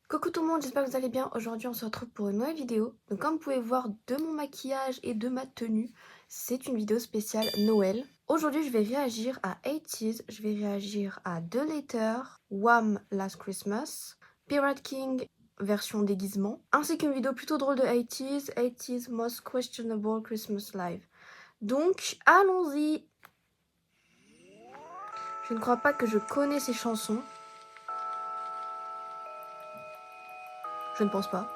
Coucou tout le monde, j'espère que vous allez bien. Aujourd'hui on se retrouve pour une nouvelle vidéo. Donc comme vous pouvez voir de mon maquillage et de ma tenue, c'est une vidéo spéciale Noël. Aujourd'hui je vais réagir à 80s, je vais réagir à The Letter, Wham! Last Christmas, Pirate King version déguisement, ainsi qu'une vidéo plutôt drôle de 80s, 80s Most Questionable Christmas Live. Donc allons-y. Je ne crois pas que je connais ces chansons. Je ne pense pas.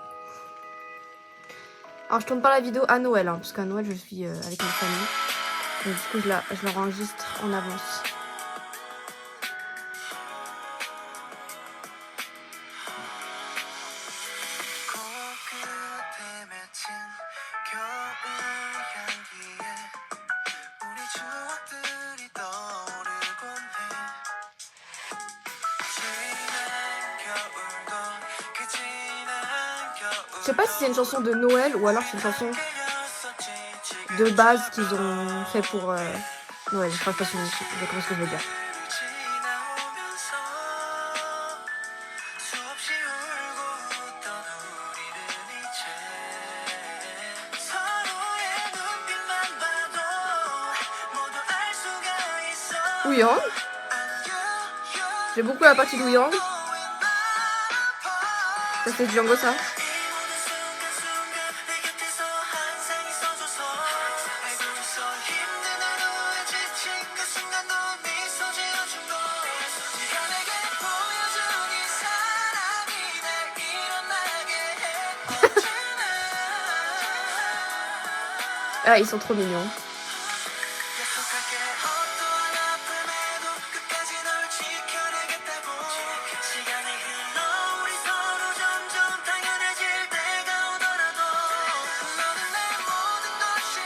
Alors je tourne pas la vidéo à Noël, parce qu'à Noël je suis avec ma famille. Donc du coup je l'enregistre en avance. Je sais pas si c'est une chanson de Noël ou alors c'est une chanson de base qu'ils ont fait pour Noël. Je sais pas si vous comprenez ce que je veux dire. Woo-young. J'ai beaucoup la partie de Woo-young. Ça c'est Django ça. Ah ils sont trop mignons.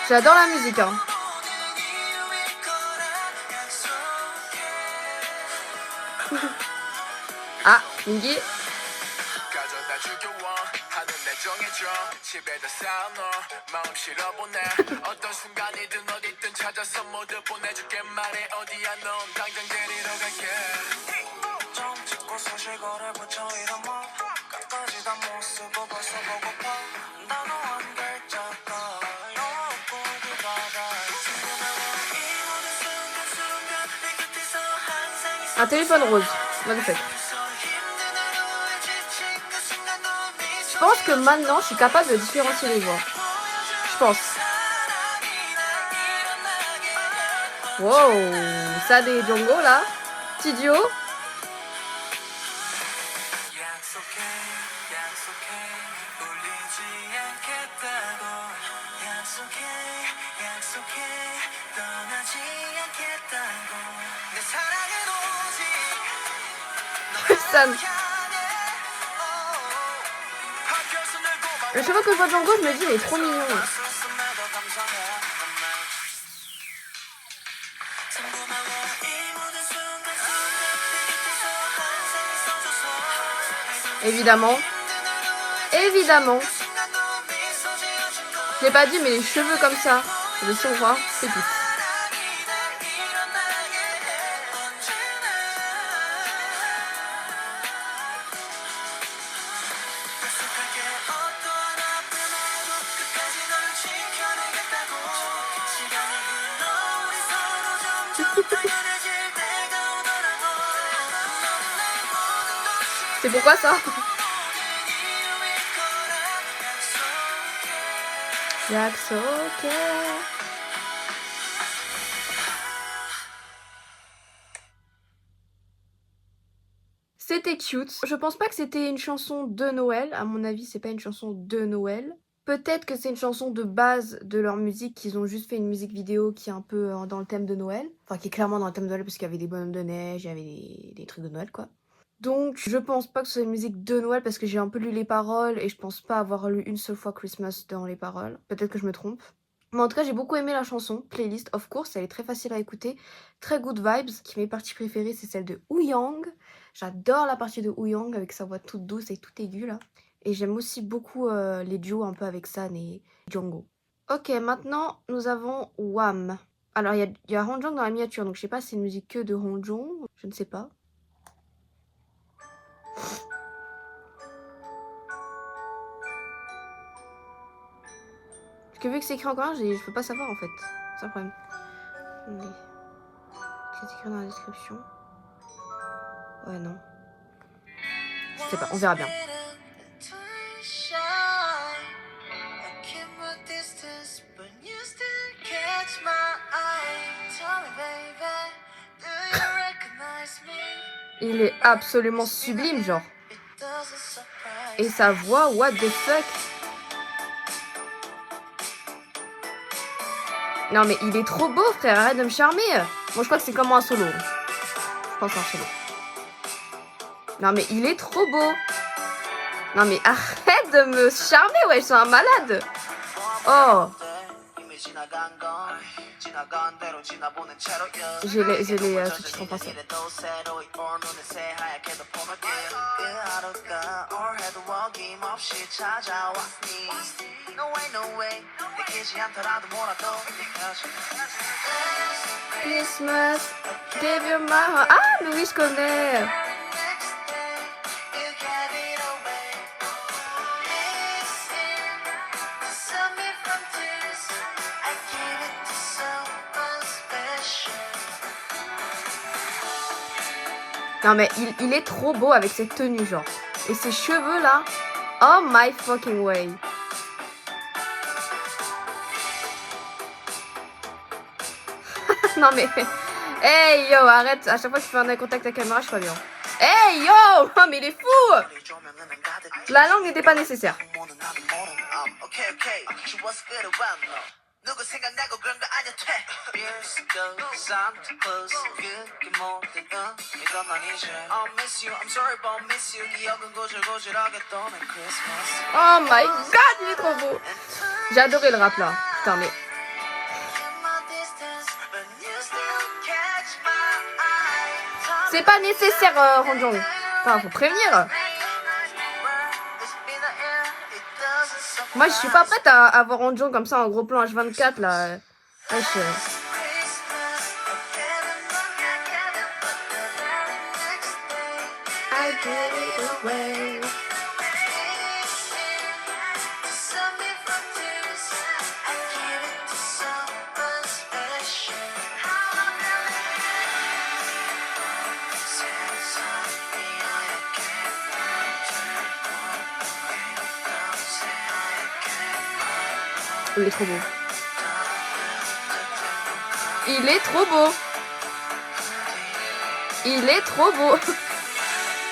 J'adore la musique hein. Ah, Mingy. Un téléphone rose, magnifique. Je pense que maintenant je suis capable de différencier les voix. Je pense. Wow, ça des Django là. Petit duo. Sam. À chaque fois que je vois Django, je me dis, il est trop mignon. Évidemment. Évidemment. Je l'ai pas dit, mais les cheveux comme ça, le son roi, c'est tout. C'est pourquoi ça? 약속해. C'était cute. Je pense pas que c'était une chanson de Noël. À mon avis, c'est pas une chanson de Noël. Peut-être que c'est une chanson de base de leur musique, qu'ils ont juste fait une musique vidéo qui est un peu dans le thème de Noël. Enfin, qui est clairement dans le thème de Noël parce qu'il y avait des bonhommes de neige, il y avait des trucs de Noël, quoi. Donc, je pense pas que ce soit une musique de Noël parce que j'ai un peu lu les paroles et je pense pas avoir lu une seule fois Christmas dans les paroles. Peut-être que je me trompe. Mais en tout cas, j'ai beaucoup aimé la chanson. Playlist, of course, elle est très facile à écouter. Très good vibes. Qui mes parties préférées, c'est celle de Woo-young. J'adore la partie de Woo-young avec sa voix toute douce et toute aiguë là. Et j'aime aussi beaucoup les duos un peu avec San et Django. Ok, maintenant nous avons Wham. Alors il y a Hongjoong dans la miniature, donc je sais pas si c'est une musique que de Hongjoong, je ne sais pas. que vu que c'est écrit en coréen, je peux pas savoir en fait. C'est un problème. Mais... c'est écrit dans la description. Ouais, non. Je sais pas, on verra bien. Il est absolument sublime, genre. Et sa voix, what the fuck? Non mais il est trop beau, frère, arrête de me charmer. Moi je crois que c'est comme un solo. Je pense un solo. Non mais il est trop beau. Non mais arrête de me charmer, ouais, je suis un malade. Oh. J'ai les sous-titres en français. Christmas, give you my heart. Ah, mais oui, je connais. Non mais il est trop beau avec cette tenue genre. Et ses cheveux là. Oh my fucking way. Non mais... Hey yo, arrête. À chaque fois que je fais un eye contact avec la caméra, je suis pas bien. Hey yo. Oh mais il est fou. La langue n'était pas nécessaire. Oh my god, il est trop beau. J'ai adoré le rap là. Putain mais... c'est pas nécessaire, Ranjong. Enfin, faut prévenir. Moi, je suis pas prête à avoir Ranjong comme ça en gros plan H24 là. Wesh. Il est trop beau. Il est trop beau. Il est trop beau.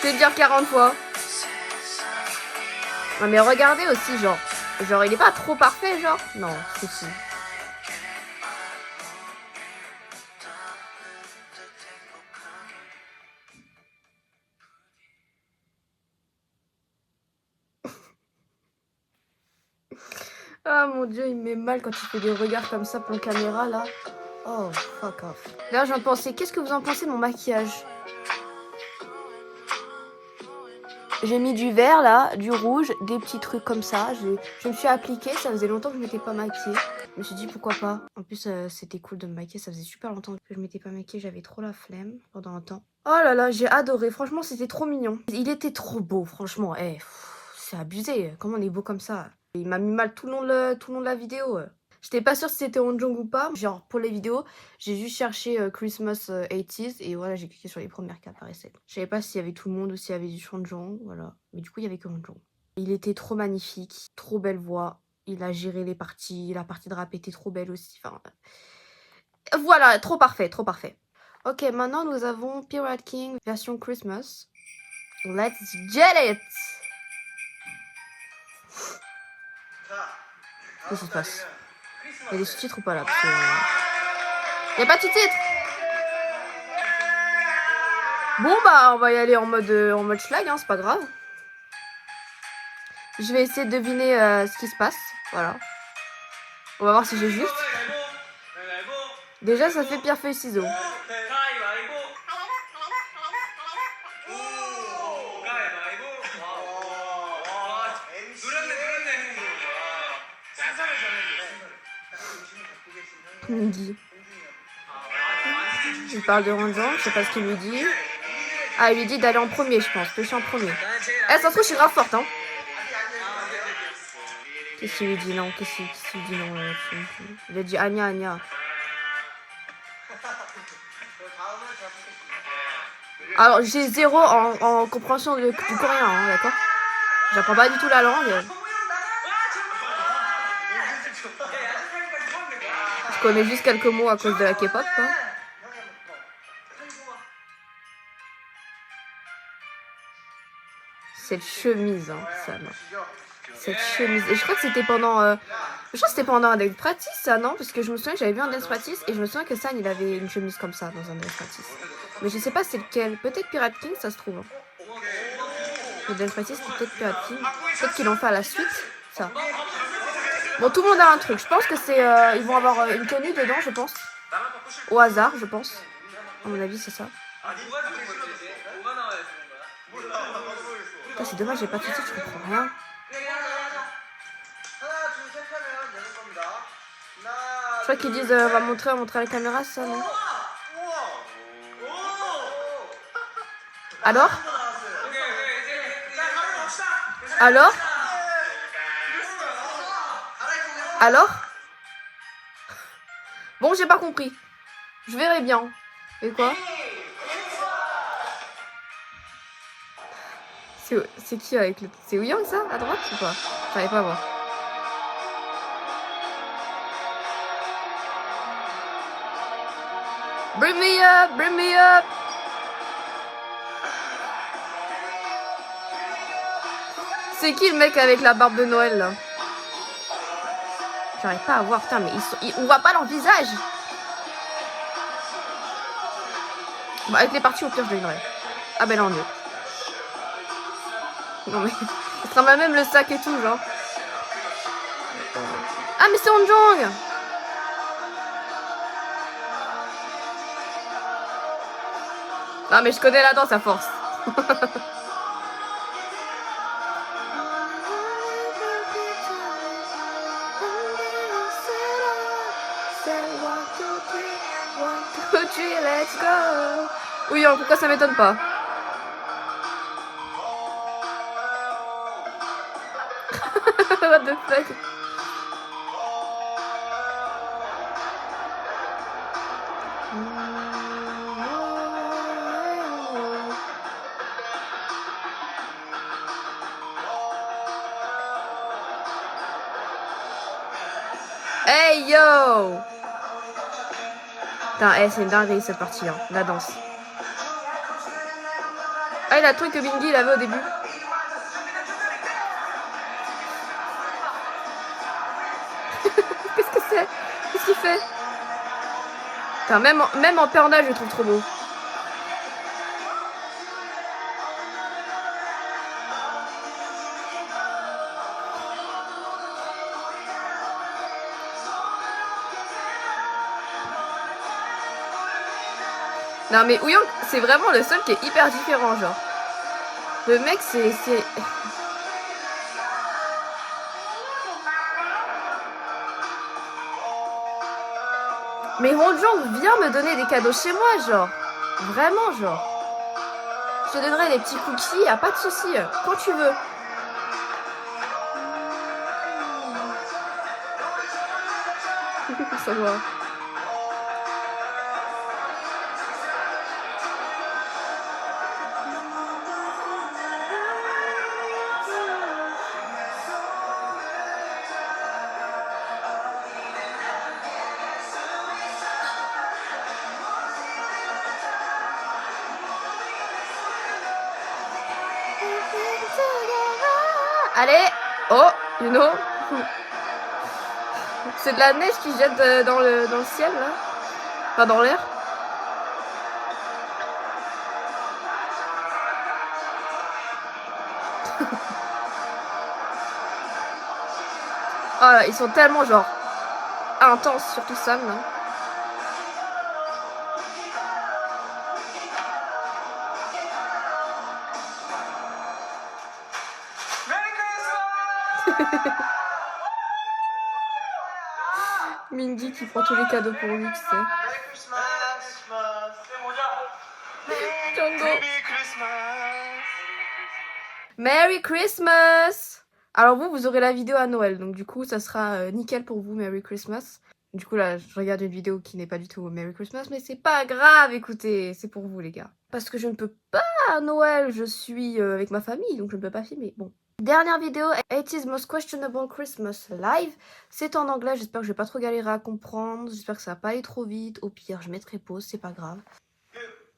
Je vais dire 40 fois. Non mais regardez aussi genre. Genre il est pas trop parfait genre. Non, c'est si. Ah mon dieu, il me met mal quand il fait des regards comme ça pour la caméra là. Oh, fuck off. D'ailleurs, j'en pensais, qu'est-ce que vous en pensez de mon maquillage? J'ai mis du vert là, du rouge, des petits trucs comme ça. Je me suis appliquée, ça faisait longtemps que je m'étais pas maquillée. Je me suis dit pourquoi pas. En plus, c'était cool de me maquiller, ça faisait super longtemps que je m'étais pas maquillée, j'avais trop la flemme pendant un temps. Oh là là, j'ai adoré, franchement, c'était trop mignon. Il était trop beau, franchement. Eh, c'est abusé, comment on est beau comme ça? Il m'a mis mal tout le long de la vidéo. J'étais pas sûre si c'était Ranjong ou pas. Genre, pour les vidéos, j'ai juste cherché Christmas 80s et voilà, j'ai cliqué sur les premières qui apparaissaient. Je savais pas s'il y avait tout le monde ou s'il y avait du Ranjong, voilà. Mais du coup, il y avait que Ranjong. Il était trop magnifique, trop belle voix. Il a géré les parties, la partie de rap était trop belle aussi. Enfin, voilà, trop parfait, trop parfait. Ok, maintenant nous avons Pirate King version Christmas. Let's get it! Qu'est-ce qui se passe? Il y a des sous-titres ou pas là? Il n'y a pas de sous-titres. Bon bah on va y aller en mode schlag, hein, c'est pas grave. Je vais essayer de deviner ce qui se passe. Voilà. On va voir si j'ai juste. Déjà ça fait pierre feuille ciseaux. Midi. Il parle de Ranjong, je sais pas ce qu'il lui dit. Ah, il lui dit d'aller en premier, je pense. Pêcher en premier. Eh, ça se trouve, je suis grave forte, hein. Ok, Qu'est-ce qu'il lui dit non? Qu'est-ce qu'il lui dit non? Il a dit Anya, Anya. Alors j'ai 0 en compréhension du coréen, hein, d'accord? J'apprends pas du tout la langue. Je connais juste quelques mots à cause de la K-pop, quoi. Cette chemise, hein, ça, non. Cette chemise. Et je crois que c'était pendant... je crois que c'était pendant un dance practice, ça, non? Parce que je me souviens que j'avais vu un dance practice et je me souviens que San, il avait une chemise comme ça dans un dance practice. Mais je sais pas c'est lequel. Peut-être Pirate King, ça se trouve. Hein. Le dance practice, c'était peut-être Pirate King. Peut-être qu'ils l'ont fait à la suite, ça. Bon, tout le monde a un truc. Je pense que c'est... ils vont avoir une tenue dedans, je pense. Au hasard, je pense. À mon avis, c'est ça. Putain, c'est dommage, j'ai pas tout de suite, je comprends rien. Je crois qu'ils disent on va montrer à la caméra, ça, non? Alors? Alors? Alors? Bon, j'ai pas compris. Je verrai bien. Et quoi? C'est qui avec le... C'est Ouyang, ça? À droite ou pas? J'arrive pas à voir. Bring me up! Bring me up! C'est qui le mec avec la barbe de Noël, là? J'arrive pas à voir, putain, mais on voit pas leur visage! Bon, avec les parties, au pire, je devinerai. Ah ben là, on y est. Non mais, il sera même le sac et tout, genre. Ah mais c'est Onjong! Non mais je connais la danse à force. Let's go! Oui, pourquoi ça m'étonne pas? What the fuck? Hey yo! Putain, c'est une dinguerie cette partie, hein, la danse. Ah, il a le truc que Bingy il avait au début. Qu'est-ce que c'est? Qu'est-ce qu'il fait? Putain, même en panda, je le trouve trop beau. Non mais Ouyang, c'est vraiment le seul qui est hyper différent, genre. Le mec, c'est... Mais Honjong vient me donner des cadeaux chez moi, genre. Vraiment, genre. Je te donnerai des petits cookies, y'a pas de souci. Quand tu veux. Ça va. Allez! Oh, you know. C'est de la neige qui jette dans le ciel, là. Enfin, dans l'air. Oh là, ils sont tellement, genre, intenses, surtout Sam, là. Mindy qui prend tous les cadeaux pour lui, tu sais. Django. Merry Christmas! Alors vous aurez la vidéo à Noël, donc du coup, ça sera nickel pour vous, Merry Christmas. Du coup, là, je regarde une vidéo qui n'est pas du tout Merry Christmas, mais c'est pas grave, écoutez, c'est pour vous, les gars. Parce que je ne peux pas à Noël, je suis avec ma famille, donc je ne peux pas filmer. Bon. Dernière vidéo, 80's Most Questionable Christmas Live. C'est en anglais, j'espère que je vais pas trop galérer à comprendre, j'espère que ça va pas aller trop vite. Au pire, je mettrai pause, c'est pas grave.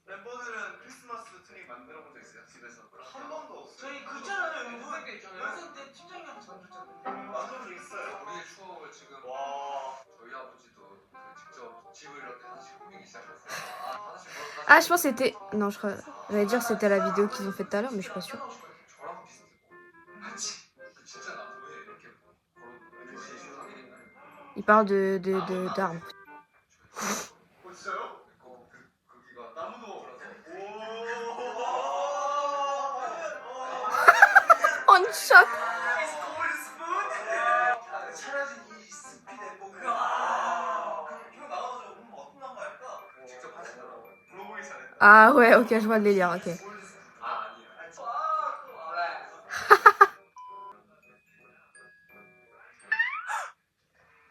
멤버들은 크리스마스 트리 만들어 본 적 있어요? 집에서? 한 번도 없어요. 저희 그 있잖아요. 연습생 때 있잖아요. 연습생 때 팀장님한테 만들었잖아요. 만든 적 있어요. 우리의 추억을 지금 저희 아버지도 직접 집을 이렇게 하나씩 꾸미기 시작했어요. 하나씩 Ah, je pense que c'était... Non, j'allais dire c'était la vidéo qu'ils ont fait tout à l'heure, mais je suis pas sûre. 저랑 비슷해. 맞지? 진짜 나도 왜 이렇게 Il parle d'arbres. 진짜요? 거기가 나무도 On choc. 차려진 이 스피드 뭐 이거 나와가지고 어떤 나무 할까? 직접 하시더라고요. 물어보기 전에. Ah ouais, ok, je vois le délire, ok. 아 아니에요.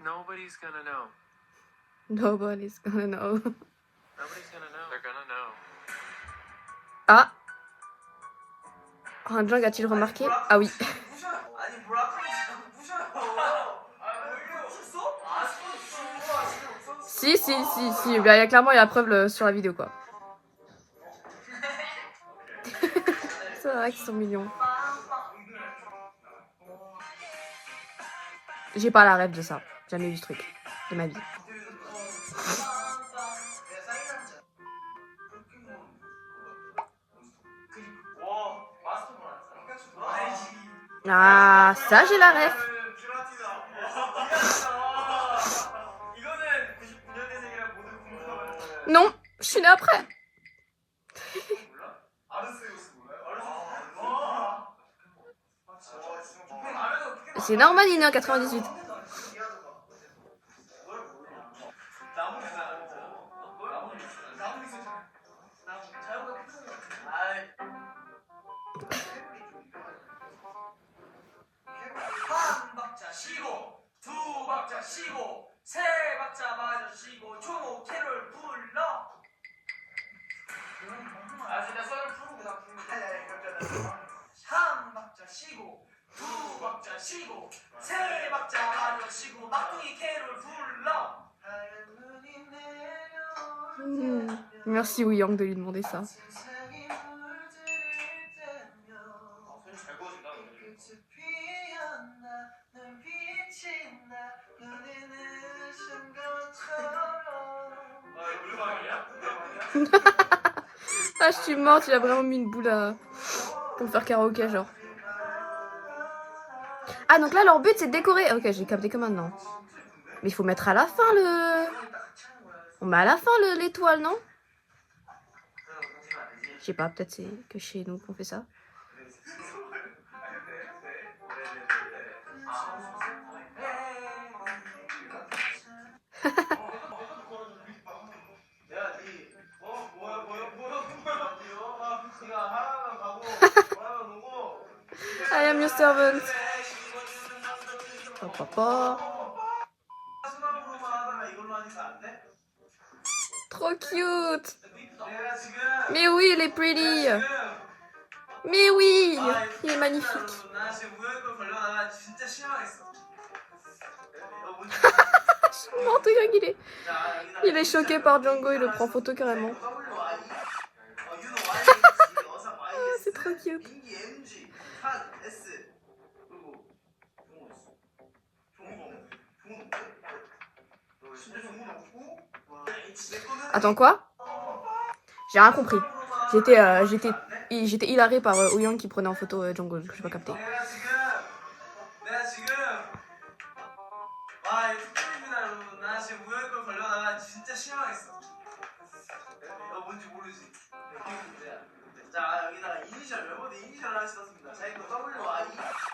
Nobody's gonna know. Nobody's gonna know. Nobody's gonna know. They're gonna know. Ah. Ranjang a-t-il remarqué? Ah oui. 아니 브라클이 자꾸 부셔요. 아 뭘요? 부셨어? 아 스포츠 Si. Bah, clairement, il y a la preuve sur la vidéo, quoi. C'est vrai qu'ils sont mignons. J'ai pas la rêve de ça. Jamais vu ce truc de ma vie. Ah, ça j'ai la rêve. Non, je suis née après. C'est normal, il est né en 98. 한 박자 쉬고 두 박자 쉬고 세 박자 마저 쉬고 총 캐롤 불러. 아 진짜 썰을 풀고 그냥 한 박자 쉬고 두 박자 쉬고 세 박자 마저 쉬고 막둥이 캐롤 불러. Merci Youyang de lui demander ça. Ah, je suis morte, il a vraiment mis une boule à... pour faire karaoké, genre. Ah, donc là, leur but, c'est de décorer. Ok, j'ai capté que maintenant. Mais il faut mettre à la fin le... On met à la fin l'étoile, non? Je sais pas, peut-être c'est que chez nous qu'on fait ça. I am your servant. Papa. Trop cute. Mais oui, il est pretty. Mais oui, il est magnifique. Non, t'es qu'il est. Il est choqué par Django, il le prend photo carrément. C'est trop cute. Attends, quoi? J'ai rien compris. J'étais hilarée par Ouyang qui prenait en photo Django, je n'ai pas capté.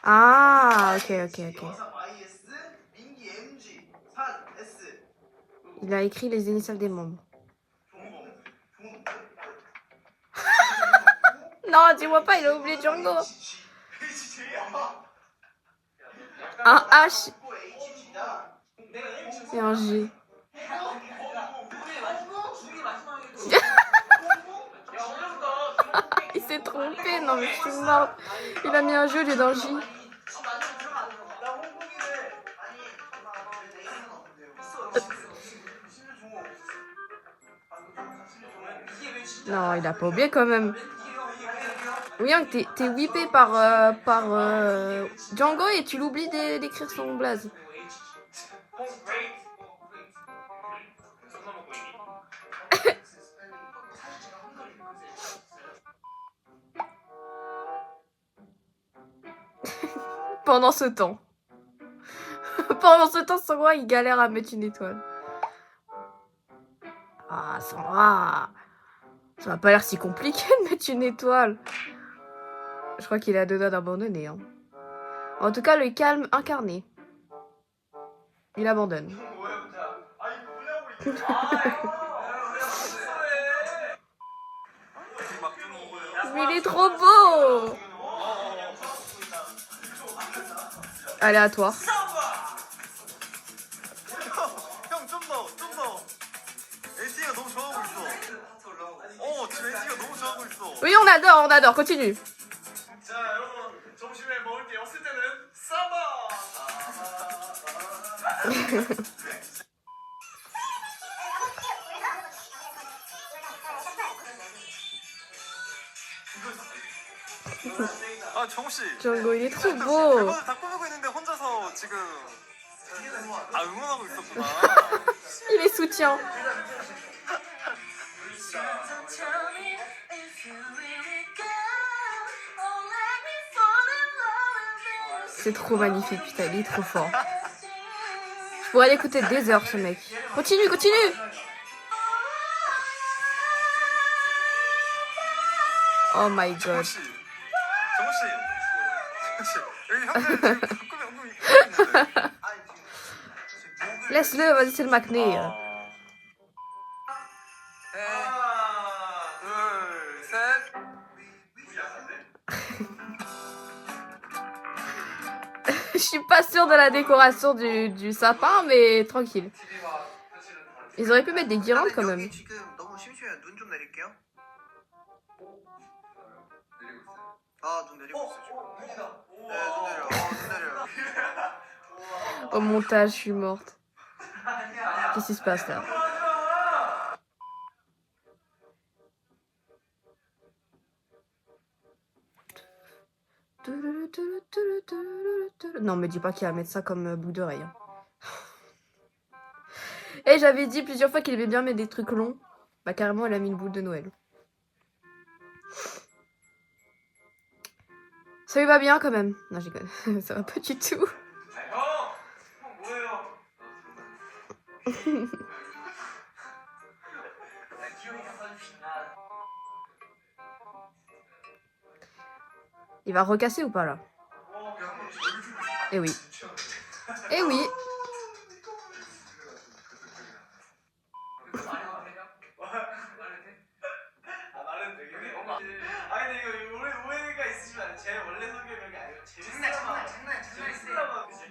Ah, ok. Il a écrit les initiales des membres. Non, dis-moi pas, il a oublié Django. Un H et un G. Il s'est trompé, non mais je suis morte. Il a mis un G au lieu d'un J. Non, il a pas oublié quand même. Oui, hein, t'es whippé par Django et tu l'oublies d'écrire son blaze. Pendant ce temps. Pendant ce temps, Sandra, il galère à mettre une étoile. Ah, Sandra, ça va pas l'air si compliqué de mettre une étoile. Je crois qu'il a deux doigts d'abandonner. Hein. En tout cas, le calme incarné. Il abandonne. Mais il est trop beau. Aléatoire. Oui, on adore, continue. 아 정씨. Django, il est trop beau. 멤버들 다 꾸미고 있는데 혼자서 지금 응원하고 있었구나. Il est soutien. C'est trop magnifique, putain, il est trop fort. Je pourrais l'écouter des heures, ce mec. Continue. Oh my god. 정씨. 여기 형들 지금 다 꾸미고 있는데. Laisse-le, vas-y, c'est le Macné. 하나, 둘, 셋. Je suis pas sûre de la décoration du sapin, mais tranquille. Ils auraient pu mettre des guirlandes quand même. 지금 너무 심심해요. 눈 좀 내릴게요. 아, 눈 내리고 있어 지금. 눈이다. 네, 눈 내려. 눈 내려요. Au montage, je suis morte. Qu'est-ce qui se passe là? Non, me dis pas qu'il va mettre ça comme boucle d'oreille. Hein. Et j'avais dit plusieurs fois qu'il aimait bien mettre des trucs longs. Bah carrément, elle a mis une boule de Noël. Ça lui va bien quand même. Non, j'ai ça va pas du tout. Il va recasser ou pas là? Eh oui. Eh oui.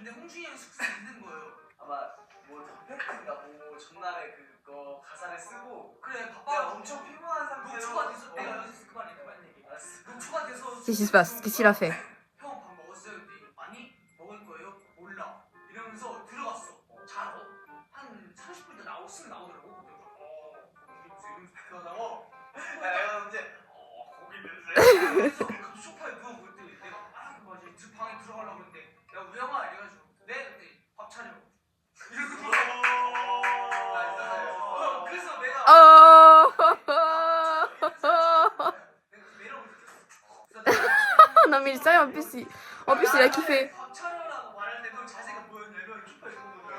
근데 홍준이 형 숙소에 있는 거예요. 아마 뭐 덤페트인가 뭐 전날에 그거 가사를 쓰고 그래 바빠 엄청 피곤한 상태로 녹초가 돼서 내가 여기서 그만 얘기 알았어. 녹초가 돼서 Qu'est-ce qui se passe? Qu'est-ce qu'il a fait? 형 밥 먹었어요? 근데 아니 먹을 거예요? 몰라 이러면서 들어갔어. 자러 한 30분 더 쓱 나오더라고. 이러면서 들어가다가 내가 이제 고기 냄새 그래서 그 소파에 누워볼 때 내가 막 뭐지 그 방에 들어가려고 했는데 야 우영아 이래가지고 네? 그때 밥 차려 이러고 그래서 내가 Oh non mais sérieux, en plus il a kiffé. 밥 차려라고 말할 때 너 자세가 뭐였냐면 키퍼 이러고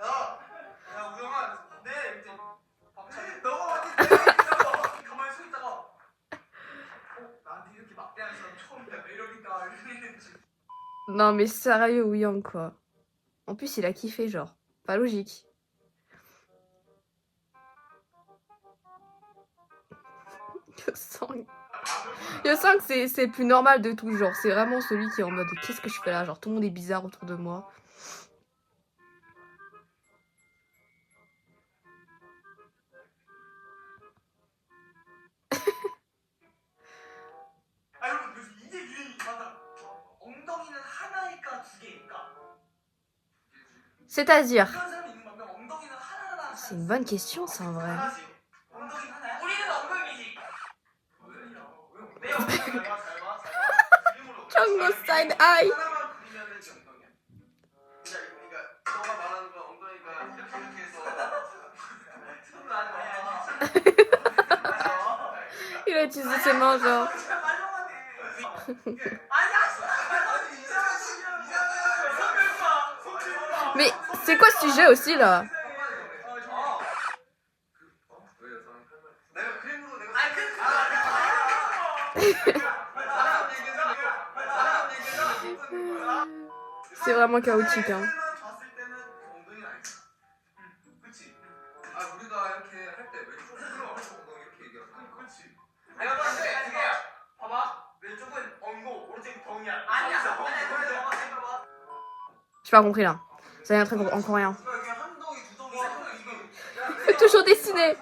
야 우영아 네? 이때 밥 차려 너가 어디 가만히 서 있다가 나한테 이렇게 막대하는 사람 처음이다 이러니까 이랬지. Non mais sérieux, William quoi. En plus il a kiffé genre. Pas logique. Que sang. Le 5, c'est le plus normal de tout, genre. C'est vraiment celui qui est en mode qu'est-ce que je fais là? Genre, tout le monde est bizarre autour de moi. 아 여러분 그래서 이게 유행이 맞아. 엉덩이는 하나일까 두 개일까? C'est-à-dire, 그런 사람이 있는 반면 엉덩이는 하나하나. c'est une bonne question, ça, en vrai. 하나지. 엉덩이 하나야? 우리는 엉덩이지. 내 엉덩이. Django Side Eye. 하나만 그리면은 엉덩이야. 그러니까 너가 말하는 건 엉덩이가 이렇게 해서 손도 안 돼. Il a utilisé ses mains, genre. Mais c'est quoi ce sujet aussi, là? 내가 그림으로 내가 C'est vraiment chaotique, hein. 봤을 때는 엉덩이는 아니지. 그렇지. 아 우리가 이렇게 할 때 왼쪽으로 오른쪽 엉덩이 이렇게 얘기하잖아. 그렇지. 내가 봤을 때 그게야. 봐봐. 왼쪽은 엉고 오른쪽이 덩이야. 아니야. 봐봐. J'ai pas compris, là. Ça vient un truc en coréen. 이게 한 덩이 두 덩이 세 덩이 이거. Faut toujours dessiner.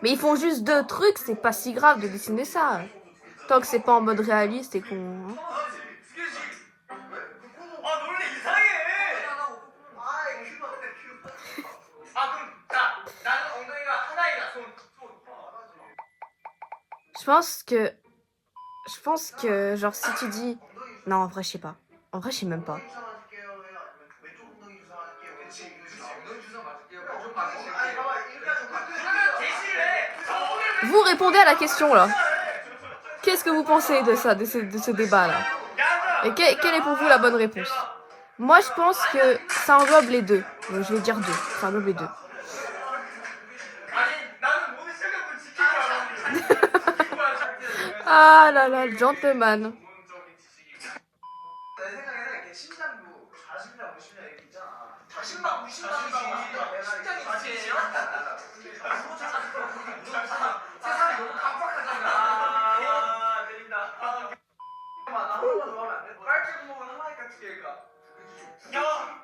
Mais ils font juste deux trucs, c'est pas si grave de dessiner ça. Tant que c'est pas en mode réaliste et qu'on... hein. 아 놀래 이상해. 아 그럼 자 나는 엉덩이가 하나이다 손. Je pense que, genre, si tu dis... Non, en vrai, je sais pas. En vrai, je sais même pas. Vous répondez à la question, là. Qu'est-ce que vous pensez de ça, de ce débat-là? Et quelle est pour vous la bonne réponse? Moi, je pense que ça englobe les deux. Donc, je vais dire deux. Ça englobe les deux. Ah là là, le gentleman. 내 생각에는 이렇게 심장부, 자심장, 무심장 이렇게 있잖아. 자신감 무신감이 심장이 자신이에요? 세상이 너무 깜빡하잖아. 아 들린다. 나 하나만 더 하면 안 돼? 빨대 구멍은 하나일까 두 개일까?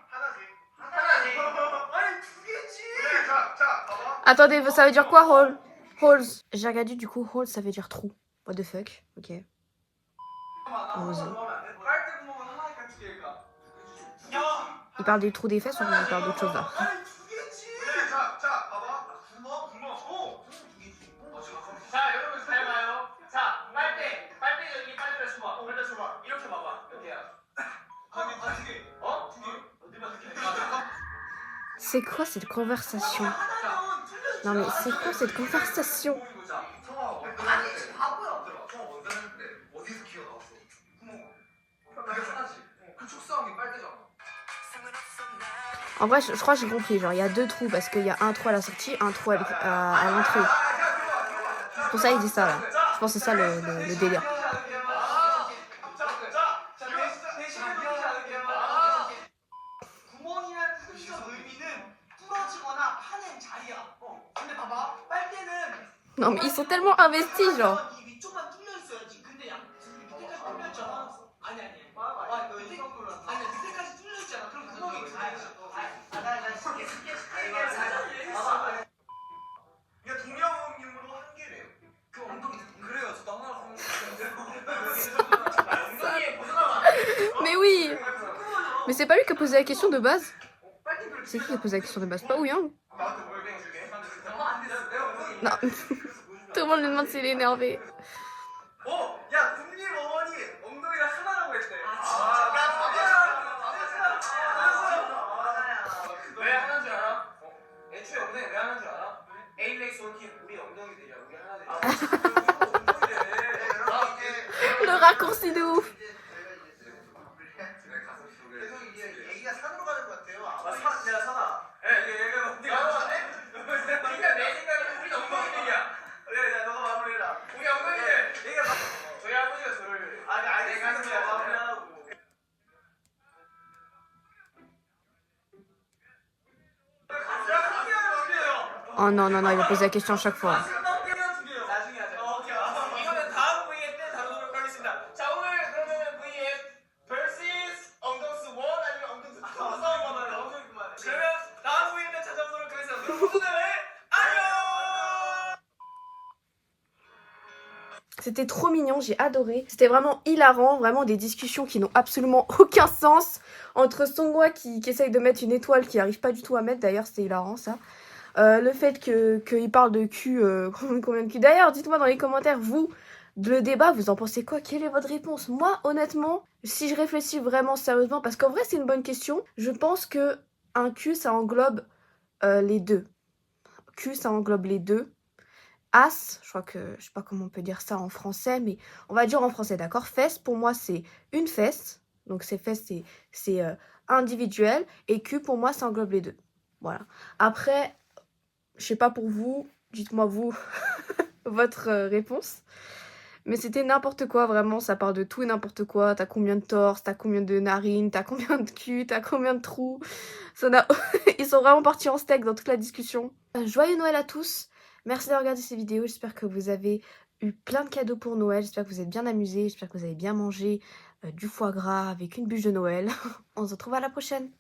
하나지. 하나지. 아니 두 개지. 그래, 자, 봐봐. Attendez, ça veut dire quoi, hole? Holes. J'ai regardé, du coup, hole, ça veut dire trou. What the fuck? Ok. Rose. 빨대 구멍은 하나일까 두 개일까? Il parle des trous des fesses ou il parle d'autre chose, là? 아니 두 개지. 그래, 자, 봐봐. 구멍. 두 개지. 자 여러분 잘 봐요. 자 빨대 여기 빨대를 줘봐. 빨대 줘봐. 이렇게 봐봐. 여기야. 두 개. 어? 두 개. 어디 봐 두 개. C'est quoi cette conversation? Non mais c'est quoi cette conversation? 아니 바보야. 처음 원단했는데 어디서 기어 나왔어? 구멍. 그게 하나지. 그 축성이 빨대잖아. En vrai, je crois que j'ai compris. Genre, il y a deux trous parce qu'il y a un trou à la sortie, un trou à l'entrée. Pour ça, il dit ça, là. Je pense que c'est ça le délire. 구멍이라는 순수한 의미는 부러지거나 파낸 자리야. 근데 봐봐 빨대는 Non mais ils sont tellement investis, genre. 이 위쪽만 뚫려 있어야지. 근데 양 밑에까지 뚫려 있잖아. 아니. 너 밑에까지 뚫려 있잖아. 그럼 구멍이 가야지. 이게 동양형으로 한 개래요. 그 엉덩이 그래요. 저도 하나 엉덩이에 벗어나면 Mais oui. Mais c'est pas lui qui a posé la question de base? C'est qui a posé la question de base? Pas Ouyang? 나한테 뭘 배워줄게? Non. Tout le monde lui demande s'il est énervé. 야, 국립 어머니 엉덩이가 하나라고 했대. 왜 하나인 줄 알아? 애초에 엉덩이 왜 하나인 줄 알아? 에일렉스 원팀 우리 엉덩이들이야. 우리 하나들이야. Le raccourci de ouf. 계속 이게 얘기가 산으로 가는 것 같아요. 내가 사나. 얘가 그러니까 내 생각에 우리 엉덩이들이야. 그래, 너가 마무리해라. 우리 엉덩이들. 저희 아버지가 저를. 알겠습니다. 마무리하고. 야, 그렇게 하면 안 돼요. Oh non, non, non, il va poser la question à chaque fois. 나중에 하자. 오케이. 이거는 다음 V에 때 다루도록 하겠습니다. 자, 오늘 그러면 V의 vs 엉덩스 1 아니면 엉덩스 2 싸움 받아요. 그러면 다음 V에 때 찾아오도록 하겠습니다. 그럼 모두들 안녕! C'était trop mignon, j'ai adoré. C'était vraiment hilarant, vraiment des discussions qui n'ont absolument aucun sens. Entre Songhwa qui essaye de mettre une étoile qui n'arrive pas du tout à mettre, d'ailleurs c'était hilarant ça. Le fait qu'il parle de cul, combien de cul. D'ailleurs, dites-moi dans les commentaires, vous, le débat, vous en pensez quoi? Quelle est votre réponse? Moi, honnêtement, si je réfléchis vraiment sérieusement, parce qu'en vrai c'est une bonne question, je pense que un cul ça englobe les deux. Cul ça englobe les deux. As, je crois que, je sais pas comment on peut dire ça en français, mais on va dire en français, d'accord? Fesse, pour moi, c'est une fesse. Donc, ces fesses, c'est individuel. Et cul, pour moi, ça englobe les deux. Voilà. Après, je sais pas pour vous, dites-moi vous votre réponse. Mais c'était n'importe quoi, vraiment, ça parle de tout et n'importe quoi. T'as combien de torse, t'as combien de narines, t'as combien de cul, t'as combien de trous. Ils sont vraiment partis en steak dans toute la discussion. Joyeux Noël à tous. Merci d'avoir regardé ces vidéos, j'espère que vous avez eu plein de cadeaux pour Noël, j'espère que vous êtes bien amusés, j'espère que vous avez bien mangé du foie gras avec une bûche de Noël. On se retrouve à la prochaine.